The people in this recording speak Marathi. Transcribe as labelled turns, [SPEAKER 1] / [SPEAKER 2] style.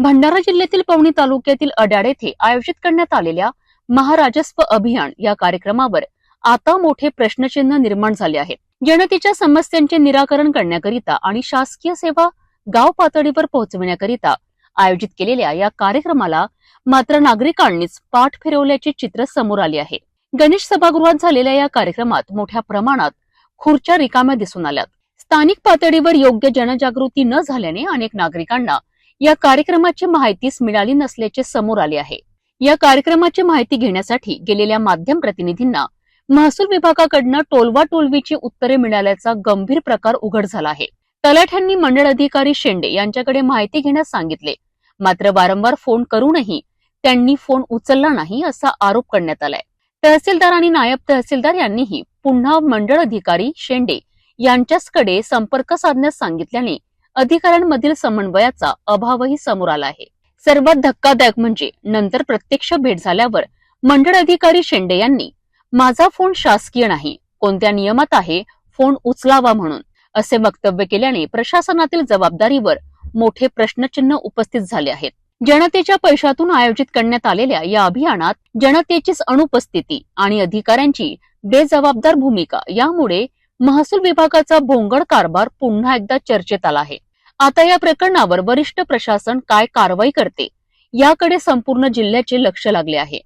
[SPEAKER 1] भंडारा जिल्ह्यातील पवनी तालुक्यातील अड्याड येथे आयोजित करण्यात आलेल्या महाराजस्व अभियान या कार्यक्रमावर आता मोठे प्रश्नचिन्ह निर्माण झाले आहे। जनतेच्या समस्यांचे निराकरण करण्याकरिता आणि शासकीय सेवा गाव पातळीवर पोहोचविण्याकरिता आयोजित केलेल्या या कार्यक्रमाला मात्र नागरिकांनीच पाठ फिरवल्याचे चित्र समोर आले आहे। गणेश सभागृहात झालेल्या या कार्यक्रमात मोठ्या प्रमाणात खुर्च्या रिकाम्या दिसून आल्यात। स्थानिक पातळीवर योग्य जनजागृती न झाल्याने अनेक नागरिकांना या कार्यक्रमाची माहितीच मिळाली नसल्याचे समोर आले आहे। या कार्यक्रमाची माहिती घेण्यासाठी गेलेल्या माध्यम प्रतिनिधींना महसूल विभागाकडून टोलवा टोलवीची उत्तरे मिळाल्याचा गंभीर प्रकार उघड झाला आहे। तलाठ्यांनी मंडळ अधिकारी शेंडे यांच्याकडे माहिती घेण्यास सांगितले, मात्र वारंवार फोन करूनही त्यांनी फोन उचलला नाही असा आरोप करण्यात आलाय। तहसीलदार आणि नायब तहसीलदार यांनीही पुन्हा मंडळ अधिकारी शेंडे यांच्याकडे संपर्क साधण्यास सांगितल्याने अधिकाऱ्यांमधील समन्वयाचा अभावही समोर आला आहे। सर्वात धक्कादायक म्हणजे नंतर प्रत्यक्ष भेट झाल्यावर मंडळ अधिकारी शेंडे यांनी माझा फोन शासकीय नाही, कोणत्या नियमात आहे फोन उचलावा म्हणून असे वक्तव्य केल्याने प्रशासनातील जबाबदारीवर मोठे प्रश्नचिन्ह उपस्थित झाले आहेत। जनतेच्या पैशातून आयोजित करण्यात आलेल्या या अभियानात जनतेचीच अनुपस्थिती आणि अधिकाऱ्यांची बेजबाबदार भूमिका यामुळे महसूल विभागाचा भोंगळ कारभार पुन्हा एकदा चर्चेत आला आहे। आता या प्रकरणावर वरिष्ठ प्रशासन काय कारवाई करते याकडे संपूर्ण जिल्ह्याचे लक्ष लागले आहे।